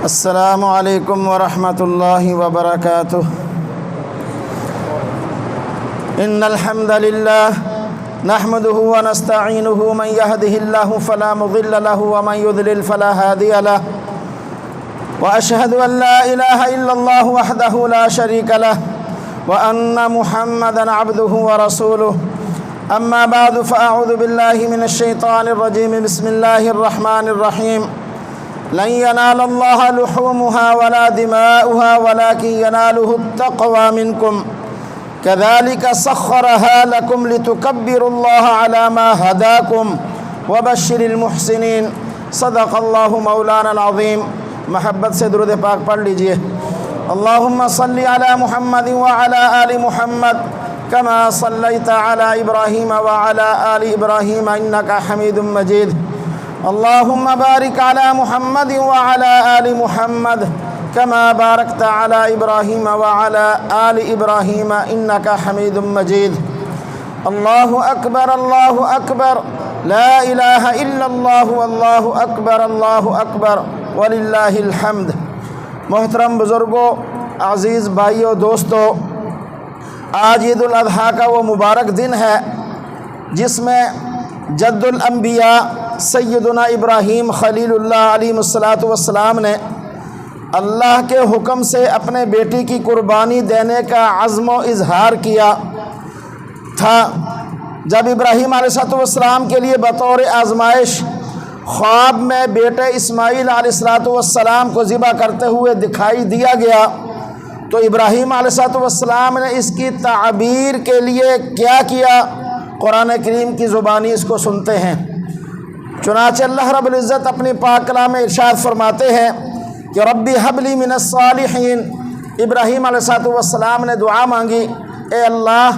السلام علیکم ورحمۃ اللہ وبرکاتہ۔ ان الحمد للہ نحمده ونستعینه من يهده الله فلا مضل له ومن يضلل فلا هادي له واشهد ان لا اله الا الله وحده لا شريك له وان محمدا عبده ورسوله اما بعد فاعوذ بالله من الشیطان الرجیم بسم الله الرحمن الرحیم لن ينال الله لحومها ولا دماؤها ولكن يناله التقوى منكم كذلك سخرها لكم لتكبروا الله على ما هداكم وبشر المحسنين صدق الله مولانا العظیم۔ محبت سے درود پاک پڑھ لیجئے۔ اللهم صل على محمد وعلى آل محمد كما صليت على إبراهيم وعلى آل إبراهيم إنك حميد مجيد۔ اللهم بارك على محمد وعلى آل محمد كما باركت على إبراهيم وعلى آل إبراهيم إنك حميد مجيد۔ الله أكبر الله أكبر لا إله إلا الله والله أكبر الله أكبر ولله الحمد۔ محترم بزرگوں، عزیز بھائیوں، دوستوں، آج عید الاضحیٰ کا وہ مبارک دن ہے جس میں جد الانبیاء سیدنا ابراہیم خلیل اللہ علیہ الصلاۃ والسلام نے اللہ کے حکم سے اپنے بیٹی کی قربانی دینے کا عزم و اظہار کیا تھا۔ جب ابراہیم علیہ السلام کے لیے بطور آزمائش خواب میں بیٹے اسماعیل علیہ السلام کو ذبح کرتے ہوئے دکھائی دیا گیا تو ابراہیم علیہ السلام نے اس کی تعبیر کے لیے کیا کیا؟ قرآن کریم کی زبانی اس کو سنتے ہیں۔ چنانچہ اللہ رب العزت اپنی پاک کلام میں ارشاد فرماتے ہیں کہ ربی حب لی من الصالحین۔ ابراہیم علیہ السلام نے دعا مانگی، اے اللہ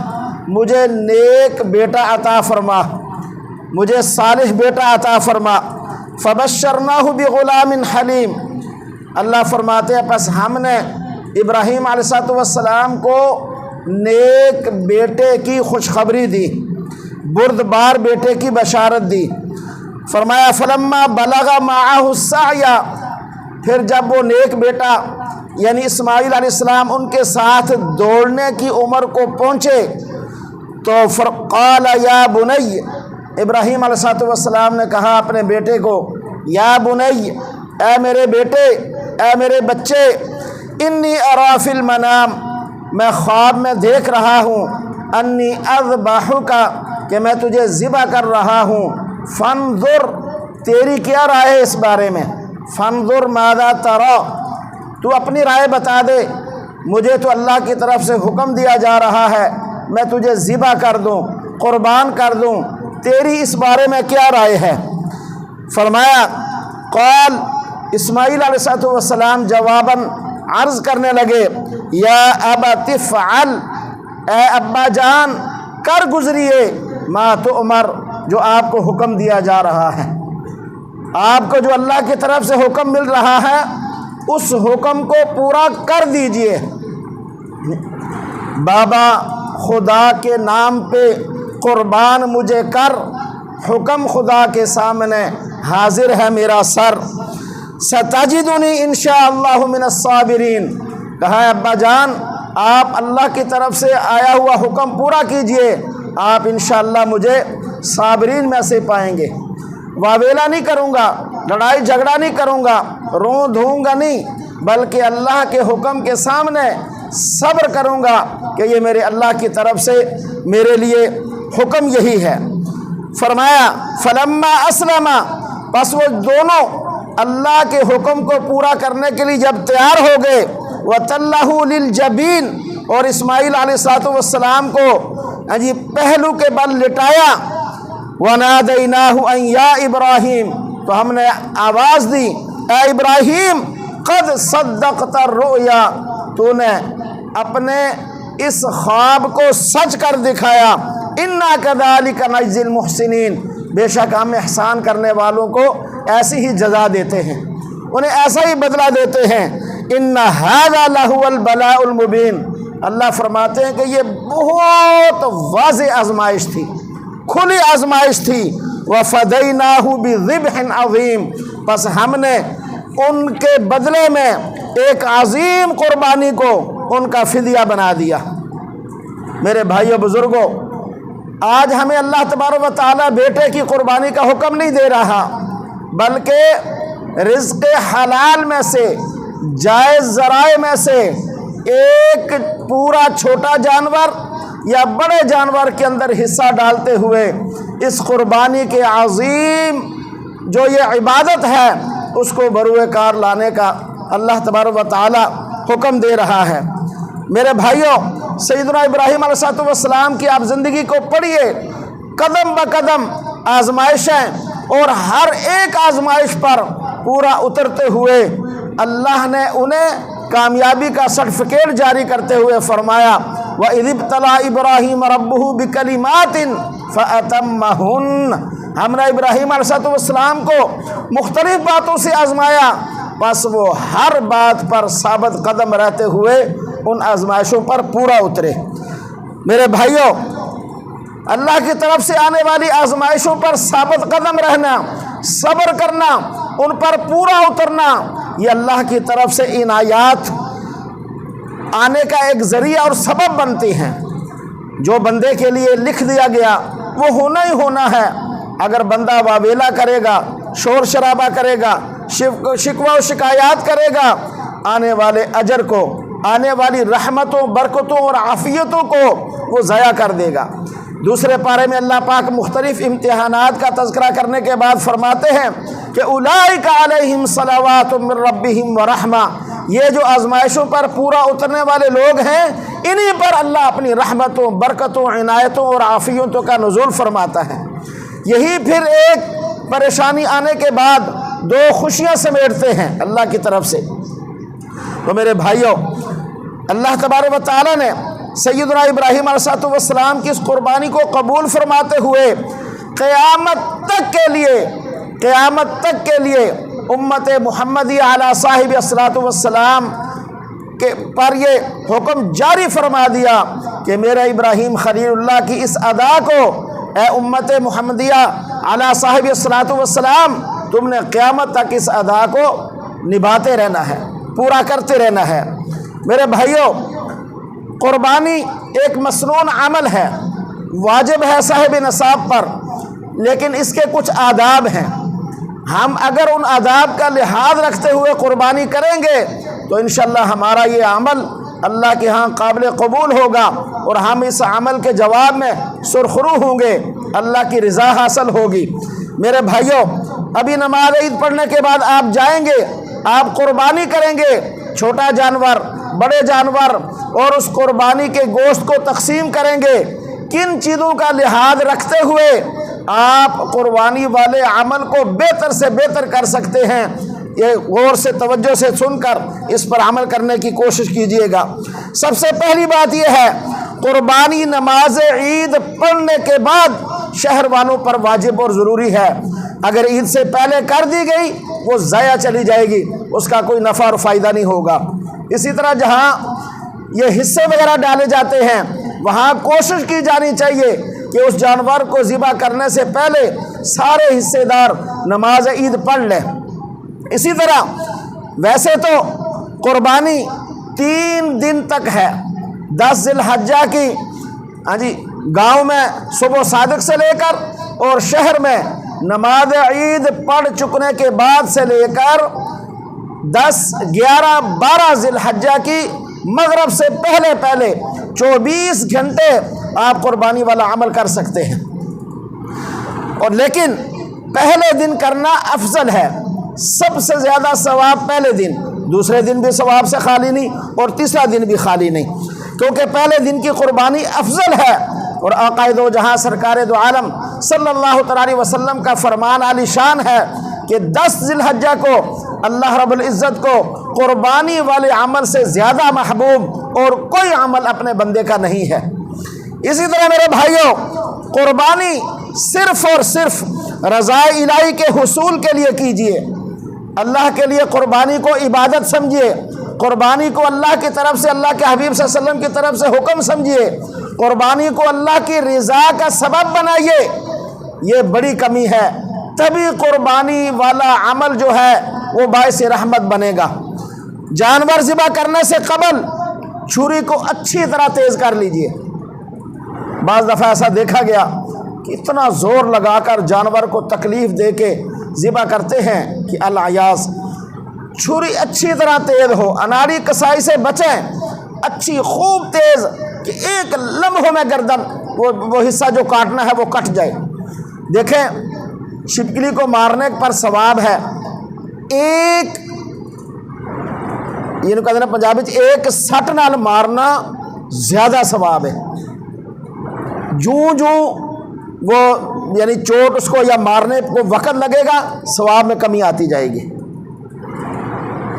مجھے نیک بیٹا عطا فرما، مجھے صالح بیٹا عطا فرما۔ فبشرناہ بغلام حلیم۔ اللہ فرماتے ہیں پس ہم نے ابراہیم علیہ السلام کو نیک بیٹے کی خوشخبری دی، بردبار بیٹے کی بشارت دی۔ فرمایا فلما بلغ معہ السعی، پھر جب وہ نیک بیٹا یعنی اسماعیل علیہ السلام ان کے ساتھ دوڑنے کی عمر کو پہنچے تو قال یا بنی، ابراہیم علیہ السلام نے کہا اپنے بیٹے کو، یا بنی، اے میرے بیٹے، اے میرے بچے، انی ارا فی المنام، میں خواب میں دیکھ رہا ہوں، انی اذبحک، کہ میں تجھے ذبح کر رہا ہوں، فانظر، تیری کیا رائے ہے اس بارے میں؟ فانظر ماذا ترى، تو اپنی رائے بتا دے، مجھے تو اللہ کی طرف سے حکم دیا جا رہا ہے میں تجھے ذبح کر دوں، قربان کر دوں، تیری اس بارے میں کیا رائے ہے؟ فرمایا قال، اسماعیل علیہ السلام جواباً عرض کرنے لگے، یا ابت افعل، اے ابا جان کر گزریے، ما تؤمر، جو آپ کو حکم دیا جا رہا ہے، آپ کو جو اللہ کی طرف سے حکم مل رہا ہے اس حکم کو پورا کر دیجئے۔ بابا خدا کے نام پہ قربان مجھے کر، حکم خدا کے سامنے حاضر ہے میرا سر، ستجدنی انشاءاللہ من الصابرین۔ کہا ہے ابا جان آپ اللہ کی طرف سے آیا ہوا حکم پورا کیجئے، آپ انشاءاللہ مجھے صابرین میں سے پائیں گے۔ واویلا نہیں کروں گا، لڑائی جھگڑا نہیں کروں گا، رو دھوں گا نہیں، بلکہ اللہ کے حکم کے سامنے صبر کروں گا کہ یہ میرے اللہ کی طرف سے میرے لیے حکم یہی ہے۔ فرمایا فلما اسلم، پس وہ دونوں اللہ کے حکم کو پورا کرنے کے لیے جب تیار ہو گئے، وَتَلَّهُ لِلْجَبِينِ، اور اسماعیل علیہ السلام کو پہلو کے بل لٹایا، وَنَادَيْنَاهُ أَن يَا إِبْرَاهِيمُ، تو ہم نے آواز دی، اے ابراہیم قد صدقت الرؤیا، تو نے اپنے اس خواب کو سچ کر دکھایا، اِنَّا كَذَلِكَ نَجْزِي الْمُحْسِنِينَ، بے شک ہم احسان کرنے والوں کو ایسی ہی جزا دیتے ہیں، انہیں ایسا ہی بدلہ دیتے ہیں۔ إِنَّ هَذَا لَهُوَ الْبَلَاءُ الْمُبِينُ، اللہ فرماتے ہیں کہ یہ بہت واضح آزمائش تھی، کھلی آزمائش تھی۔ وَفَدَيْنَاهُ بِذِبْحٍ عَظِيمٍ، پس ہم نے ان کے بدلے میں ایک عظیم قربانی کو ان کا فدیہ بنا دیا۔ میرے بھائیو بزرگوں، آج ہمیں اللہ تبارک و تعالیٰ بیٹے کی قربانی کا حکم نہیں دے رہا، بلکہ رزق حلال میں سے، جائز ذرائع میں سے ایک پورا چھوٹا جانور یا بڑے جانور کے اندر حصہ ڈالتے ہوئے اس قربانی کے عظیم جو یہ عبادت ہے اس کو بروئے کار لانے کا اللہ تبارک و تعالیٰ حکم دے رہا ہے۔ میرے بھائیوں، سیدنا ابراہیم علیہ السلام کی آپ زندگی کو پڑھیے، قدم بہ قدم آزمائشیں، اور ہر ایک آزمائش پر پورا اترتے ہوئے اللہ نے انہیں کامیابی کا سرٹیفکیٹ جاری کرتے ہوئے فرمایا وَإِذِ ابْتَلَىٰ إِبْرَاهِيمَ رَبُّهُ بِكَلِمَاتٍ فَأَتَمَّهُنَّ، ہم نے ابراہیم علیہ السلام کو مختلف باتوں سے آزمایا، بس وہ ہر بات پر ثابت قدم رہتے ہوئے ان آزمائشوں پر پورا اترے۔ میرے بھائیوں، اللہ کی طرف سے آنے والی آزمائشوں پر ثابت قدم رہنا، صبر کرنا، ان پر پورا اترنا، یہ اللہ کی طرف سے عنایات آنے کا ایک ذریعہ اور سبب بنتی ہیں۔ جو بندے کے لیے لکھ دیا گیا وہ ہونا ہی ہونا ہے۔ اگر بندہ واویلا کرے گا، شور شرابہ کرے گا، شکوہ و شکایات کرے گا، آنے والے اجر کو، آنے والی رحمتوں، برکتوں اور عافیتوں کو وہ ضائع کر دے گا۔ دوسرے پارے میں اللہ پاک مختلف امتحانات کا تذکرہ کرنے کے بعد فرماتے ہیں کہ اولئک علیہم صلوات من ربہم ورحمہ، یہ جو آزمائشوں پر پورا اترنے والے لوگ ہیں، انہی پر اللہ اپنی رحمتوں، برکتوں، عنایتوں اور عافیتوں کا نزول فرماتا ہے۔ یہی پھر ایک پریشانی آنے کے بعد دو خوشیاں سمیٹتے ہیں اللہ کی طرف سے۔ تو میرے بھائیوں، اللہ تبارک و تعالیٰ نے سیدنا ابراہیم علیہ السلام کی اس قربانی کو قبول فرماتے ہوئے قیامت تک کے لیے امت محمدی علی صاحب الصلاۃ والسلام کے پر یہ حکم جاری فرما دیا کہ میرے ابراہیم خلیل اللہ کی اس ادا کو، اے امت محمدیہ علی صاحب الصلاۃ والسلام، تم نے قیامت تک اس ادا کو نبھاتے رہنا ہے، پورا کرتے رہنا ہے۔ میرے بھائیوں، قربانی ایک مسنون عمل ہے، واجب ہے صاحب نصاب پر، لیکن اس کے کچھ آداب ہیں۔ ہم اگر ان آداب کا لحاظ رکھتے ہوئے قربانی کریں گے تو انشاءاللہ ہمارا یہ عمل اللہ کے ہاں قابل قبول ہوگا، اور ہم اس عمل کے جواب میں سرخرو ہوں گے، اللہ کی رضا حاصل ہوگی۔ میرے بھائیوں، ابھی نماز عید پڑھنے کے بعد آپ جائیں گے، آپ قربانی کریں گے، چھوٹا جانور، بڑے جانور، اور اس قربانی کے گوشت کو تقسیم کریں گے۔ کن چیزوں کا لحاظ رکھتے ہوئے آپ قربانی والے عمل کو بہتر سے بہتر کر سکتے ہیں، یہ غور سے توجہ سے سن کر اس پر عمل کرنے کی کوشش کیجئے گا۔ سب سے پہلی بات یہ ہے، قربانی نماز عید پڑھنے کے بعد شہر والوں پر واجب اور ضروری ہے۔ اگر عید سے پہلے کر دی گئی وہ ضائع چلی جائے گی، اس کا کوئی نفع اور فائدہ نہیں ہوگا۔ اسی طرح جہاں یہ حصے وغیرہ ڈالے جاتے ہیں وہاں کوشش کی جانی چاہیے کہ اس جانور کو ذبح کرنے سے پہلے سارے حصے دار نماز عید پڑھ لیں۔ اسی طرح ویسے تو قربانی 3 دن تک ہے، 10 ذی الحجہ کی گاؤں میں صبح صادق سے لے کر اور شہر میں نماز عید پڑھ چکنے کے بعد سے لے کر 10، 11، 12 ذی الحجہ کی مغرب سے پہلے 24 گھنٹے آپ قربانی والا عمل کر سکتے ہیں، اور لیکن پہلے دن کرنا افضل ہے۔ سب سے زیادہ ثواب پہلے دن، دوسرے دن بھی ثواب سے خالی نہیں اور تیسرا دن بھی خالی نہیں، کیونکہ پہلے دن کی قربانی افضل ہے۔ اور آقا دو جہاں سرکار دو عالم صلی اللہ علیہ وسلم کا فرمان عالی شان ہے کہ 10 ذی الحجہ کو اللہ رب العزت کو قربانی والے عمل سے زیادہ محبوب اور کوئی عمل اپنے بندے کا نہیں ہے۔ اسی طرح میرے بھائیوں، قربانی صرف اور صرف رضا الہی کے حصول کے لیے کیجیے۔ اللہ کے لیے قربانی کو عبادت سمجھیے، قربانی کو اللہ کی طرف سے، اللہ کے حبیب صلی اللہ علیہ وسلم کی طرف سے حکم سمجھیے، قربانی کو اللہ کی رضا کا سبب بنائیے۔ یہ بڑی کمی ہے، تبھی قربانی والا عمل جو ہے وہ باعث رحمت بنے گا۔ جانور ذبح کرنے سے قبل چھری کو اچھی طرح تیز کر لیجئے۔ بعض دفعہ ایسا دیکھا گیا کہ اتنا زور لگا کر جانور کو تکلیف دے کے ذبح کرتے ہیں کہ العیاذ۔ چھری اچھی طرح تیز ہو، اناڑی کسائی سے بچیں، اچھی خوب تیز کہ ایک لمحے میں گردن وہ حصہ جو کاٹنا ہے وہ کٹ جائے۔ دیکھیں چھپکلی کو مارنے پر ثواب ہے ایک، یہ کہتے ہیں پنجابی ایک سٹ نال مارنا زیادہ ثواب ہے۔ جو وہ یعنی چوٹ اس کو یا مارنے کو وقت لگے گا ثواب میں کمی آتی جائے گی۔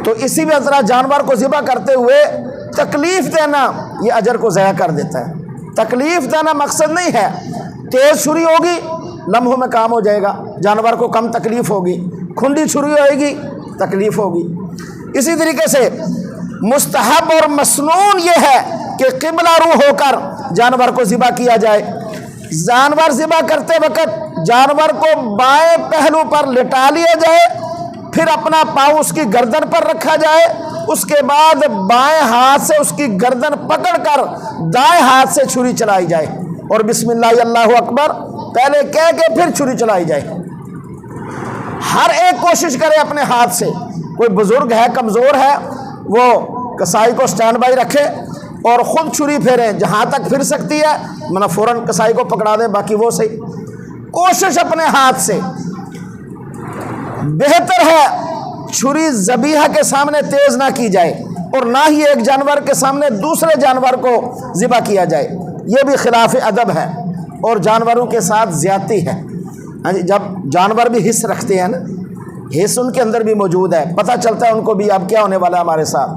تو اسی بھی طرح جانور کو ذبح کرتے ہوئے تکلیف دینا یہ اجر کو ضائع کر دیتا ہے۔ تکلیف دینا مقصد نہیں ہے، تیز چھری ہوگی لمحوں میں کام ہو جائے گا، جانور کو کم تکلیف ہوگی، کھنڈی چھری ہوئے گی تکلیف ہوگی۔ اسی طریقے سے مستحب اور مسنون یہ ہے کہ قبلہ رو ہو کر جانور کو ذبح کیا جائے۔ جانور ذبح کرتے وقت جانور کو بائیں پہلو پر لٹا لیا جائے، پھر اپنا پاؤں اس کی گردن پر رکھا جائے، اس کے بعد بائیں ہاتھ سے اس کی گردن پکڑ کر دائیں ہاتھ سے چھری چلائی جائے اور بسم اللہ اللہ اکبر پہلے کہہ کے پھر چھری چلائی جائے۔ ہر ایک کوشش کرے اپنے ہاتھ سے، کوئی بزرگ ہے کمزور ہے وہ کسائی کو سٹینڈ بائی رکھے اور خود چھری پھیریں، جہاں تک پھر سکتی ہے منہ فوراً کسائی کو پکڑا دے، باقی وہ صحیح۔ کوشش اپنے ہاتھ سے۔ بہتر ہے چھری ذبیحہ کے سامنے تیز نہ کی جائے اور نہ ہی ایک جانور کے سامنے دوسرے جانور کو ذبح کیا جائے، یہ بھی خلاف ادب ہے اور جانوروں کے ساتھ زیادتی ہے۔ جب جانور بھی حس رکھتے ہیں نا، حس ان کے اندر بھی موجود ہے، پتہ چلتا ہے ان کو بھی اب کیا ہونے والا ہے ہمارے ساتھ،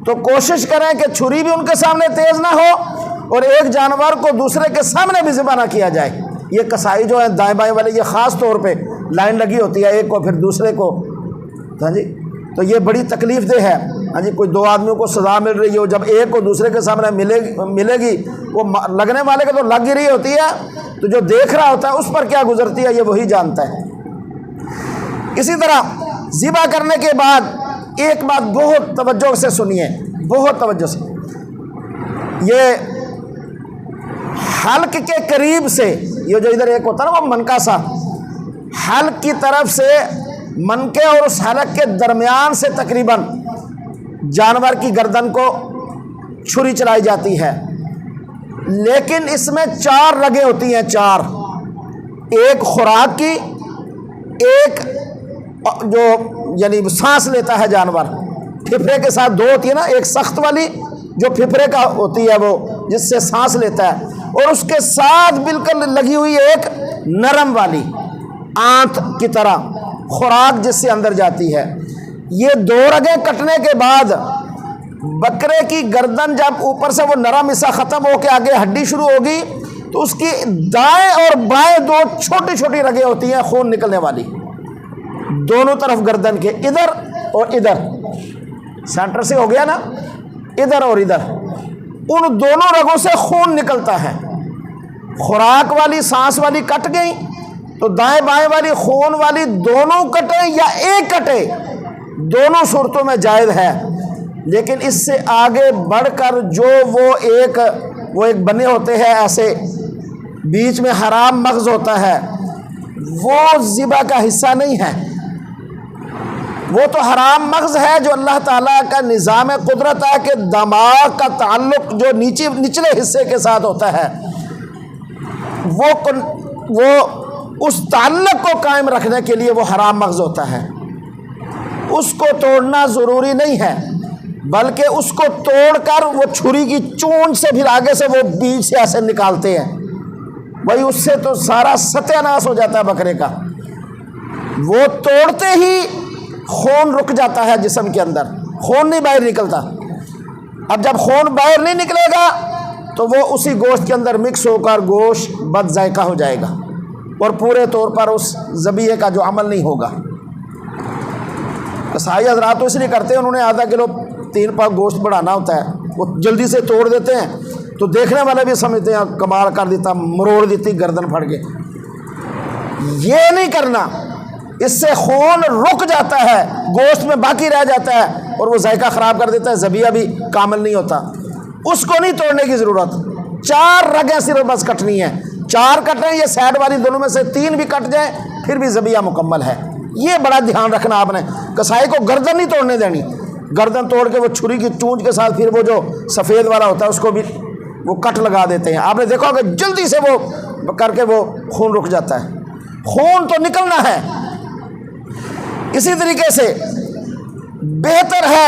تو کوشش کریں کہ چھری بھی ان کے سامنے تیز نہ ہو اور ایک جانور کو دوسرے کے سامنے بھی ذبح نہ کیا جائے۔ یہ کسائی جو ہے دائیں بائیں والے، یہ خاص طور پہ لائن لگی ہوتی ہے ایک کو پھر دوسرے کو، ہاں جی، تو یہ بڑی تکلیف دہ ہے۔ ہاں جی، کوئی دو آدمیوں کو سزا مل رہی ہو، جب ایک کو دوسرے کے سامنے ملے گی، وہ لگنے والے کے تو لگ ہی رہی ہوتی ہے، تو جو دیکھ رہا ہوتا ہے اس پر کیا گزرتی ہے یہ وہی جانتا ہے۔ اسی طرح ذبح کرنے کے بعد ایک بات بہت توجہ سے سنیے، بہت توجہ سے، یہ حلق کے قریب سے، یہ جو ادھر ایک ہوتا ہے نا وہ منکا سا، حلق کی طرف سے منکے اور اس حلق کے درمیان سے تقریباً جانور کی گردن کو چھری چلائی جاتی ہے، لیکن اس میں 4 رگیں ہوتی ہیں، 4، ایک خوراک کی، ایک جو یعنی سانس لیتا ہے جانور، پھپھڑے کے ساتھ 2 ہوتی ہے نا، ایک سخت والی جو پھپھڑے کا ہوتی ہے وہ جس سے سانس لیتا ہے، اور اس کے ساتھ بالکل لگی ہوئی ایک نرم والی آنت کی طرح خوراک جس سے اندر جاتی ہے۔ یہ 2 رگیں کٹنے کے بعد بکرے کی گردن جب اوپر سے وہ نرم حصہ ختم ہو کے آگے ہڈی شروع ہوگی تو اس کی دائیں اور بائیں 2 چھوٹی چھوٹی رگیں ہوتی ہیں خون نکلنے والی، دونوں طرف گردن کے، ادھر اور ادھر، سینٹر سے ہو گیا نا، ادھر اور ادھر، ان دونوں رگوں سے خون نکلتا ہے۔ خوراک والی سانس والی کٹ گئی تو دائیں بائیں والی خون والی دونوں کٹے یا ایک کٹے، دونوں صورتوں میں جائز ہے، لیکن اس سے آگے بڑھ کر جو وہ ایک بنے ہوتے ہیں ایسے، بیچ میں حرام مغز ہوتا ہے، وہ ذبح کا حصہ نہیں ہے، وہ تو حرام مغز ہے جو اللہ تعالیٰ کا نظام قدرت ہے کہ دماغ کا تعلق جو نچلے حصے کے ساتھ ہوتا ہے، وہ اس تعلق کو قائم رکھنے کے لیے وہ حرام مغز ہوتا ہے، اس کو توڑنا ضروری نہیں ہے، بلکہ اس کو توڑ کر وہ چھری کی چونچ سے پھر آگے سے وہ بیچ سے ایسے نکالتے ہیں، بھائی اس سے تو سارا ستیہ ناش ہو جاتا ہے بکرے کا، وہ توڑتے ہی خون رک جاتا ہے جسم کے اندر، خون نہیں باہر نکلتا۔ اب جب خون باہر نہیں نکلے گا تو وہ اسی گوشت کے اندر مکس ہو کر گوشت بد ذائقہ ہو جائے گا اور پورے طور پر اس ذبیحے کا جو عمل نہیں ہوگا۔ کسائی حضرات تو اس لیے کرتے ہیں، انہوں نے آدھا کلو 3 پاؤ گوشت بڑھانا ہوتا ہے، وہ جلدی سے توڑ دیتے ہیں تو دیکھنے والے بھی سمجھتے ہیں کمال کر دیتا، مروڑ دیتی گردن پھڑ کے۔ یہ نہیں کرنا، اس سے خون رک جاتا ہے، گوشت میں باقی رہ جاتا ہے اور وہ ذائقہ خراب کر دیتا ہے، ذبیحہ بھی کامل نہیں ہوتا۔ اس کو نہیں توڑنے کی ضرورت، 4 رگیں صرف بس کٹنی ہے، 4 کٹیں، یہ سائڈ والی دونوں میں سے 3 بھی کٹ جائیں پھر بھی ذبیحہ مکمل ہے۔ یہ بڑا دھیان رکھنا آپ نے، کسائی کو گردن نہیں توڑنے دینی، گردن توڑ کے وہ چھری کی چونچ کے ساتھ پھر وہ جو سفید والا ہوتا ہے اس کو بھی وہ کٹ لگا دیتے ہیں۔ آپ نے دیکھا کہ جلدی سے وہ کر کے وہ خون رک جاتا ہے، خون تو نکلنا ہے۔ اسی طریقے سے بہتر ہے،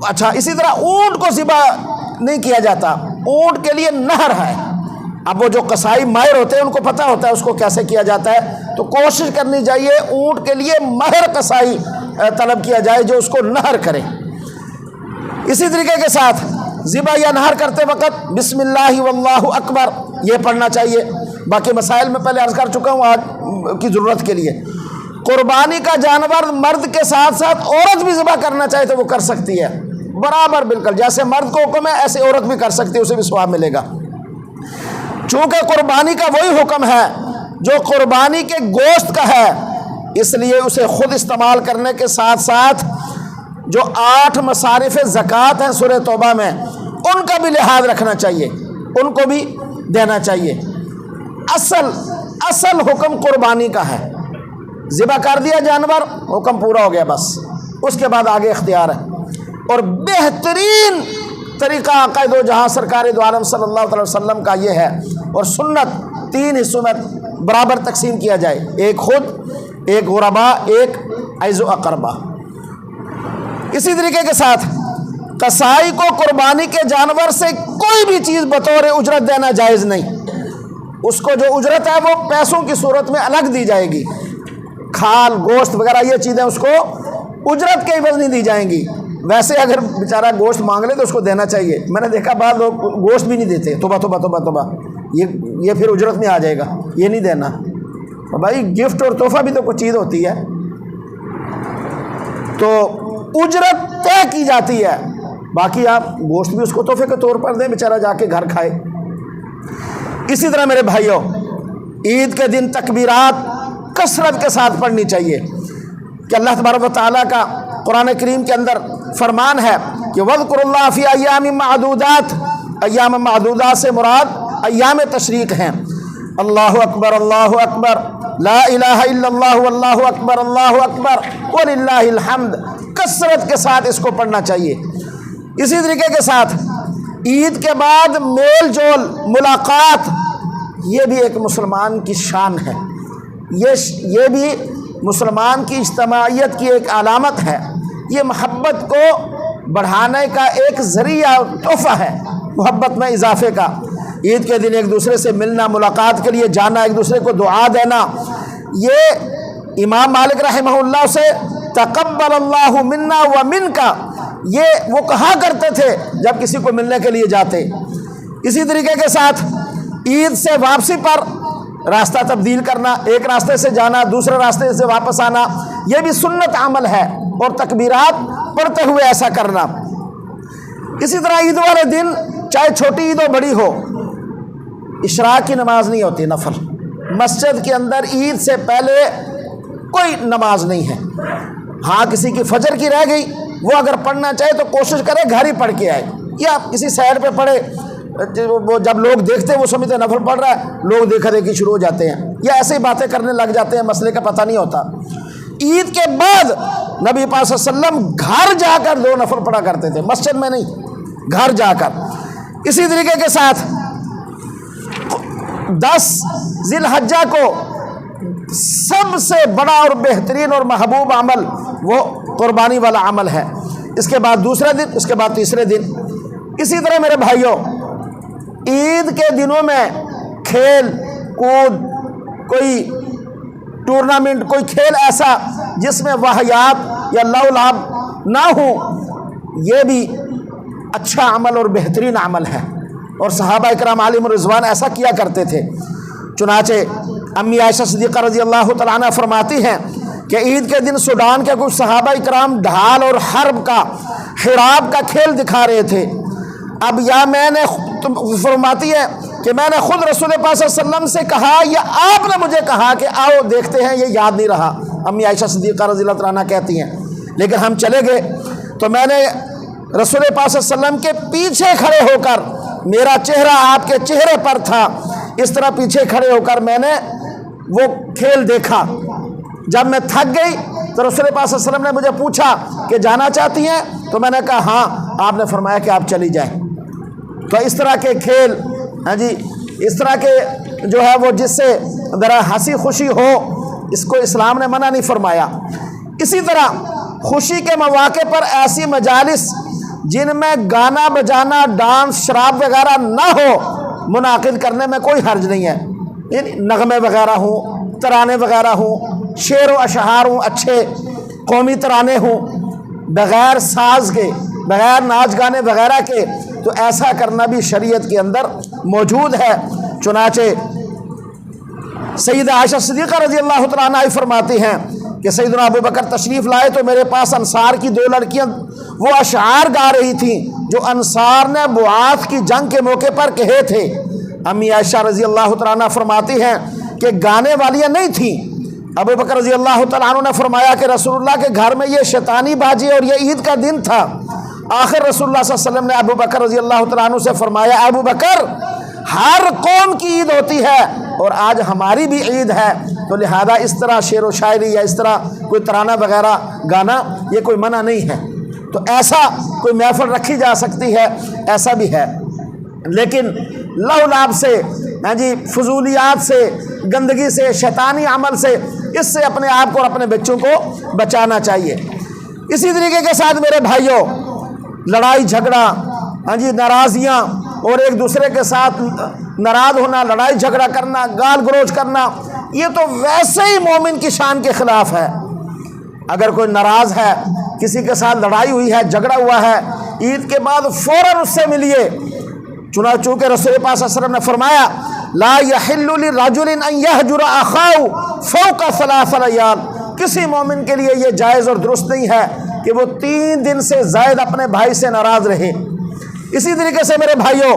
اچھا اسی طرح اونٹ کو ذبح نہیں کیا جاتا، اونٹ کے لیے نہر ہے۔ اب وہ جو قصائی ماہر ہوتے ہیں ان کو پتہ ہوتا ہے اس کو کیسے کیا جاتا ہے، تو کوشش کرنی چاہیے اونٹ کے لیے ماہر قصائی طلب کیا جائے جو اس کو نہر کرے۔ اسی طریقے کے ساتھ ذبح یا نہر کرتے وقت بسم اللہ واللہ اکبر یہ پڑھنا چاہیے۔ باقی مسائل میں پہلے عرض کر چکا ہوں آج کی ضرورت کے لیے۔ قربانی کا جانور مرد کے ساتھ ساتھ عورت بھی ذبح کرنا چاہے تو وہ کر سکتی ہے برابر، بالکل جیسے مرد کو حکم ہے ایسے عورت بھی کر سکتی ہے، اسے بھی ثواب ملے گا۔ چونکہ قربانی کا وہی حکم ہے جو قربانی کے گوشت کا ہے، اس لیے اسے خود استعمال کرنے کے ساتھ ساتھ جو 8 مصارف زکوٰۃ ہیں سورہ توبہ میں ان کا بھی لحاظ رکھنا چاہیے، ان کو بھی دینا چاہیے۔ اصل حکم قربانی کا ہے، ذبح کر دیا جانور حکم پورا ہو گیا، بس اس کے بعد آگے اختیار ہے۔ اور بہترین طریقہ عقائد و جہاں سرکار دو عالم صلی اللہ علیہ وسلم کا یہ ہے، اور سنت 3 حصوں میں برابر تقسیم کیا جائے، ایک خود، ایک غربا، ایک عیز و اقربا۔ اسی طریقے کے ساتھ قصائی کو قربانی کے جانور سے کوئی بھی چیز بطور اجرت دینا جائز نہیں، اس کو جو اجرت ہے وہ پیسوں کی صورت میں الگ دی جائے گی، کھال گوشت وغیرہ یہ چیزیں اس کو اجرت کے عوض نہیں دی جائیں گی۔ ویسے اگر بیچارہ گوشت مانگ لے تو اس کو دینا چاہیے، میں نے دیکھا بعض لوگ گوشت بھی نہیں دیتے، توبہ توبہ توبہ توبہ، یہ پھر اجرت میں آ جائے گا، یہ نہیں دینا۔ بھائی گفٹ اور تحفہ بھی تو کچھ چیز ہوتی ہے، تو اجرت طے کی جاتی ہے، باقی آپ گوشت بھی اس کو تحفے کے طور پر دیں، بیچارہ جا کے گھر کھائے۔ اسی طرح میرے بھائیوں، عید کے دن تکبیرات کثرت کے ساتھ پڑھنی چاہیے کہ اللہ تبارک و تعالیٰ کا قرآن کریم کے اندر فرمان ہے کہ وَاذْكُرُوا اللَّهَ فِي أَيَّامٍ مَّعْدُودَاتٍ، ایام معدودات سے مراد ایام تشریق ہیں۔ اللہ اکبر اللہ اکبر، لا الہ الا اللہ واللہ اکبر اللہ اکبر وللہ الحمد، کثرت کے ساتھ اس کو پڑھنا چاہیے۔ اسی طریقے کے ساتھ عید کے بعد میل جول ملاقات، یہ بھی ایک مسلمان کی شان ہے، یہ بھی مسلمان کی اجتماعیت کی ایک علامت ہے، یہ محبت کو بڑھانے کا ایک ذریعہ تحفہ ہے، محبت میں اضافے کا۔ عید کے دن ایک دوسرے سے ملنا، ملاقات کے لیے جانا، ایک دوسرے کو دعا دینا، یہ امام مالک رحمہ اللہ سے تقبل اللہ منا و منکا یہ وہ کہا کرتے تھے جب کسی کو ملنے کے لیے جاتے۔ اسی طریقے کے ساتھ عید سے واپسی پر راستہ تبدیل کرنا، ایک راستے سے جانا دوسرے راستے سے واپس آنا، یہ بھی سنت عمل ہے، اور تکبیرات پڑھتے ہوئے ایسا کرنا۔ اسی طرح عید والے دن چاہے چھوٹی عید ہو بڑی ہو، اشراق کی نماز نہیں ہوتی نفل، مسجد کے اندر عید سے پہلے کوئی نماز نہیں ہے۔ ہاں کسی کی فجر کی رہ گئی، وہ اگر پڑھنا چاہے تو کوشش کرے گھر ہی پڑھ کے آئے، یا کسی سائڈ پہ پڑھے، وہ جب لوگ دیکھتے ہیں وہ سمجھتے ہیں نفل پڑھ رہا ہے، لوگ دیکھا دیکھی شروع ہو جاتے ہیں، یا ایسے ہی باتیں کرنے لگ جاتے ہیں، مسئلے کا پتہ نہیں ہوتا۔ عید کے بعد نبی پاک صلی اللہ علیہ وسلم گھر جا کر 2 نفل پڑھا کرتے تھے، مسجد میں نہیں، گھر جا کر۔ اسی طریقے کے ساتھ 10 ذی الحجہ کو سب سے بڑا اور بہترین اور محبوب عمل وہ قربانی والا عمل ہے، اس کے بعد دوسرے دن، اس کے بعد تیسرے دن۔ اسی طرح میرے بھائیوں، عید کے دنوں میں کھیل کود، کوئی ٹورنامنٹ، کوئی کھیل ایسا جس میں واہیات یا لو لعب نہ ہو، یہ بھی اچھا عمل اور بہترین عمل ہے، اور صحابہ اکرام علیہم رضوان ایسا کیا کرتے تھے۔ چنانچہ امی عائشہ صدیقہ رضی اللہ تعالیٰ عنہ فرماتی ہیں کہ عید کے دن سوڈان کے کچھ صحابہ اکرام ڈھال اور حرب کا، حراب کا کھیل دکھا رہے تھے۔ اب یا میں نے فرماتی ہے کہ میں نے خود رسول پاک صلی اللہ علیہ وسلم سے کہا یا آپ نے مجھے کہا کہ آؤ دیکھتے ہیں، یہ یاد نہیں رہا، امی عائشہ صدیقہ رضی اللہ تعالیٰ عنہ کہتی ہیں۔ لیکن ہم چلے گئے تو میں نے رسول پاک صلی اللہ علیہ وسلم کے پیچھے کھڑے ہو کر، میرا چہرہ آپ کے چہرے پر تھا، اس طرح پیچھے کھڑے ہو کر میں نے وہ کھیل دیکھا۔ جب میں تھک گئی تو رسول پاک صلی اللہ علیہ وسلم نے مجھے پوچھا کہ جانا چاہتی ہیں؟ تو میں نے کہا ہاں۔ آپ نے فرمایا کہ آپ چلی جائیں۔ تو اس طرح کے کھیل، ہاں جی، اس طرح کے جو ہے وہ جس سے ذرا ہنسی خوشی ہو، اس کو اسلام نے منع نہیں فرمایا۔ اسی طرح خوشی کے مواقع پر ایسی مجالس جن میں گانا بجانا، ڈانس، شراب وغیرہ نہ ہو، منعقد کرنے میں کوئی حرج نہیں ہے۔ یعنی نغمے وغیرہ ہوں، ترانے وغیرہ ہوں، شعر و اشعار ہوں، اچھے قومی ترانے ہوں، بغیر ساز کے، بغیر ناچ گانے وغیرہ کے، تو ایسا کرنا بھی شریعت کے اندر موجود ہے۔ چنانچہ سیدہ عائشہ صدیقہ رضی اللہ تعالیٰ عنہ فرماتی ہیں کہ سیدنا ابو بکر تشریف لائے تو میرے پاس انصار کی 2 لڑکیاں وہ اشعار گا رہی تھیں جو انصار نے بعاث کی جنگ کے موقع پر کہے تھے۔ امی عائشہ رضی اللہ تعالیٰ عنہ فرماتی ہیں کہ گانے والیاں نہیں تھیں۔ ابو بکر رضی اللہ تعالیٰ عنہ نے فرمایا کہ رسول اللہ کے گھر میں یہ شیطانی بازی اور یہ عید کا دن تھا۔ آخر رسول اللہ صلی اللہ علیہ وسلم نے ابو بکر رضی اللہ تعالیٰ عنہ سے فرمایا، ابو بکر، ہر قوم کی عید ہوتی ہے اور آج ہماری بھی عید ہے، تو لہذا اس طرح شعر و شاعری یا اس طرح کوئی ترانہ وغیرہ گانا یہ کوئی منع نہیں ہے۔ تو ایسا کوئی محفل رکھی جا سکتی ہے، ایسا بھی ہے، لیکن لہو لعب سے، ہاں جی، فضولیات سے، گندگی سے، شیطانی عمل سے، اس سے اپنے آپ کو اور اپنے بچوں کو بچانا چاہیے۔ اسی طریقے کے ساتھ میرے بھائیوں، لڑائی جھگڑا، ہاں جی، ناراضیاں اور ایک دوسرے کے ساتھ ناراض ہونا، لڑائی جھگڑا کرنا، گال گلوچ کرنا، یہ تو ویسے ہی مومن کی شان کے خلاف ہے۔ اگر کوئی ناراض ہے، کسی کے ساتھ لڑائی ہوئی ہے، جھگڑا ہوا ہے، عید کے بعد فوراً اس سے ملیے۔ چنانچہ کہ رسول پاک صلی اللہ علیہ وسلم نے فرمایا، لا يحل لرجل ان يهجر اخاه فوق 3 لیال، کسی مومن کے لیے یہ جائز اور درست نہیں ہے کہ وہ 3 دن سے زائد اپنے بھائی سے ناراض رہے۔ اسی طریقے سے میرے بھائیوں،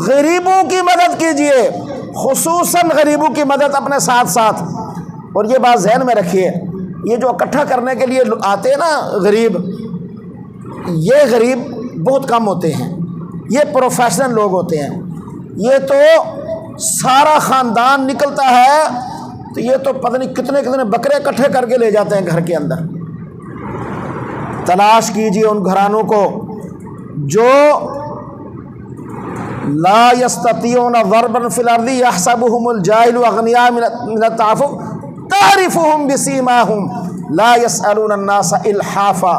غریبوں کی مدد کیجئے، خصوصاً غریبوں کی مدد اپنے ساتھ ساتھ۔ اور یہ بات ذہن میں رکھیے، یہ جو اکٹھا کرنے کے لیے آتے ہیں نا غریب، یہ غریب بہت کم ہوتے ہیں، یہ پروفیشنل لوگ ہوتے ہیں۔ یہ تو سارا خاندان نکلتا ہے تو یہ تو پتہ نہیں کتنے کتنے بکرے اکٹھے کر کے لے جاتے ہیں گھر کے اندر۔ تلاش کیجئے ان گھرانوں کو جو لا یستطیعون ضربا فی الارض یحسبهم الجاہل اغنیاء من التعفف تعرفهم بسیماهم لا یسألون الناس الحافا،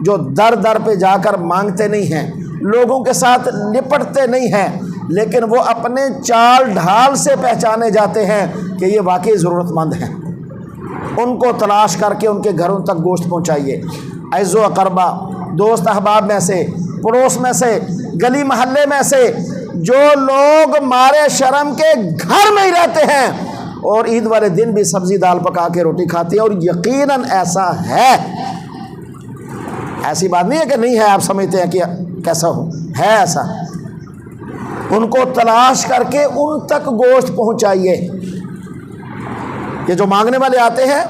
جو در در پہ جا کر مانگتے نہیں ہیں، لوگوں کے ساتھ لپٹتے نہیں ہیں، لیکن وہ اپنے چال ڈھال سے پہچانے جاتے ہیں کہ یہ واقعی ضرورت مند ہیں۔ ان کو تلاش کر کے ان کے گھروں تک گوشت پہنچائیے۔ عز و اقربا، دوست احباب میں سے، پڑوس میں سے، گلی محلے میں سے، جو لوگ مارے شرم کے گھر میں ہی رہتے ہیں اور عید والے دن بھی سبزی دال پکا کے روٹی کھاتے ہیں، اور یقیناً ایسا ہے، ایسی بات نہیں ہے کہ نہیں ہے، آپ سمجھتے ہیں کہ کیسا ہو، ہے ایسا۔ ان کو تلاش کر کے ان تک گوشت پہنچائیے۔ یہ جو مانگنے والے آتے ہیں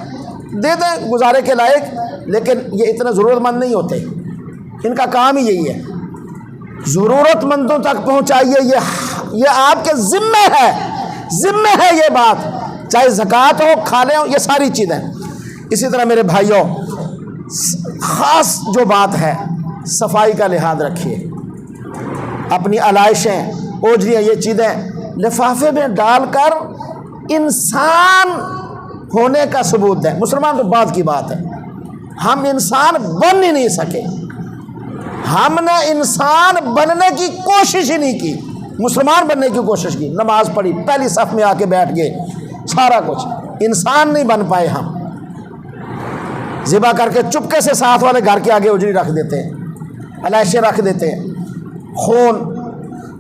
دے دیں گزارے کے لائق، لیکن یہ اتنے ضرورت مند نہیں ہوتے، ان کا کام ہی یہی ہے، ضرورت مندوں تک پہنچائیے۔ یہ آپ کے ذمہ ہے یہ بات، چاہے زکوٰۃ ہو، کھالے ہو، یہ ساری چیزیں۔ اسی طرح میرے بھائیوں، خاص جو بات ہے، صفائی کا لحاظ رکھیے۔ اپنی علائشیں، اوجریاں، یہ چیزیں لفافے میں ڈال کر انسان ہونے کا ثبوت دیں۔ مسلمان تو بات کی بات ہے، ہم انسان بن ہی نہیں سکے، ہم نے انسان بننے کی کوشش ہی نہیں کی، مسلمان بننے کی کوشش کی، نماز پڑھی، پہلی صف میں آ کے بیٹھ گئے، سارا کچھ، انسان نہیں بن پائے۔ ہم ذبح کر کے چپکے سے ساتھ والے گھر کے آگے اجری رکھ دیتے ہیں، علائشیں رکھ دیتے ہیں، خون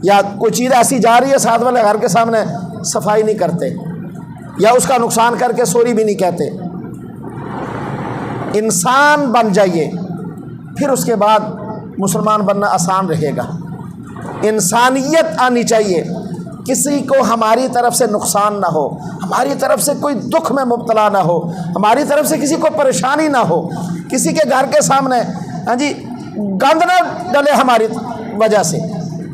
یا کوئی چیز ایسی جا رہی ہے ساتھ والے گھر کے سامنے، صفائی نہیں کرتے، یا اس کا نقصان کر کے سوری بھی نہیں کہتے۔ انسان بن جائیے، پھر اس کے بعد مسلمان بننا آسان رہے گا۔ انسانیت آنی چاہیے، کسی کو ہماری طرف سے نقصان نہ ہو، ہماری طرف سے کوئی دکھ میں مبتلا نہ ہو، ہماری طرف سے کسی کو پریشانی نہ ہو، کسی کے گھر کے سامنے ہاں جی گند نہ ڈلے ہماری وجہ سے۔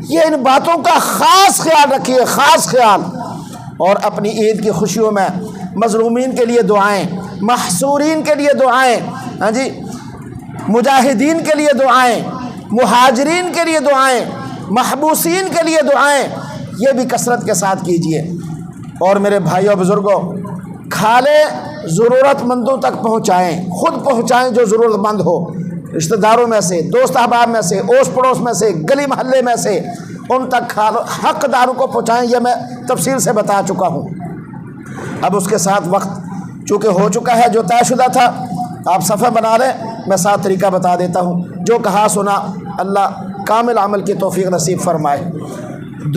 یہ ان باتوں کا خاص خیال رکھیے، خاص خیال۔ اور اپنی عید کی خوشیوں میں مظلومین کے لیے دعائیں، محصورین کے لیے دعائیں، ہاں جی مجاہدین کے لیے دعائیں، مہاجرین کے لیے دعائیں، محبوسین کے لیے دعائیں، یہ بھی کثرت کے ساتھ کیجیے۔ اور میرے بھائیوں بزرگوں، کھالے ضرورت مندوں تک پہنچائیں، خود پہنچائیں جو ضرورت مند ہو، رشتہ داروں میں سے، دوست احباب میں سے، اوس پڑوس میں سے، گلی محلے میں سے، ان تک حق داروں کو پہنچائیں۔ یہ میں تفصیل سے بتا چکا ہوں۔ اب اس کے ساتھ وقت چونکہ ہو چکا ہے جو طے شدہ تھا، آپ صفحہ بنا لیں، میں 7 طریقہ بتا دیتا ہوں۔ جو کہا سنا، اللہ کامل عمل کی توفیق نصیب فرمائے۔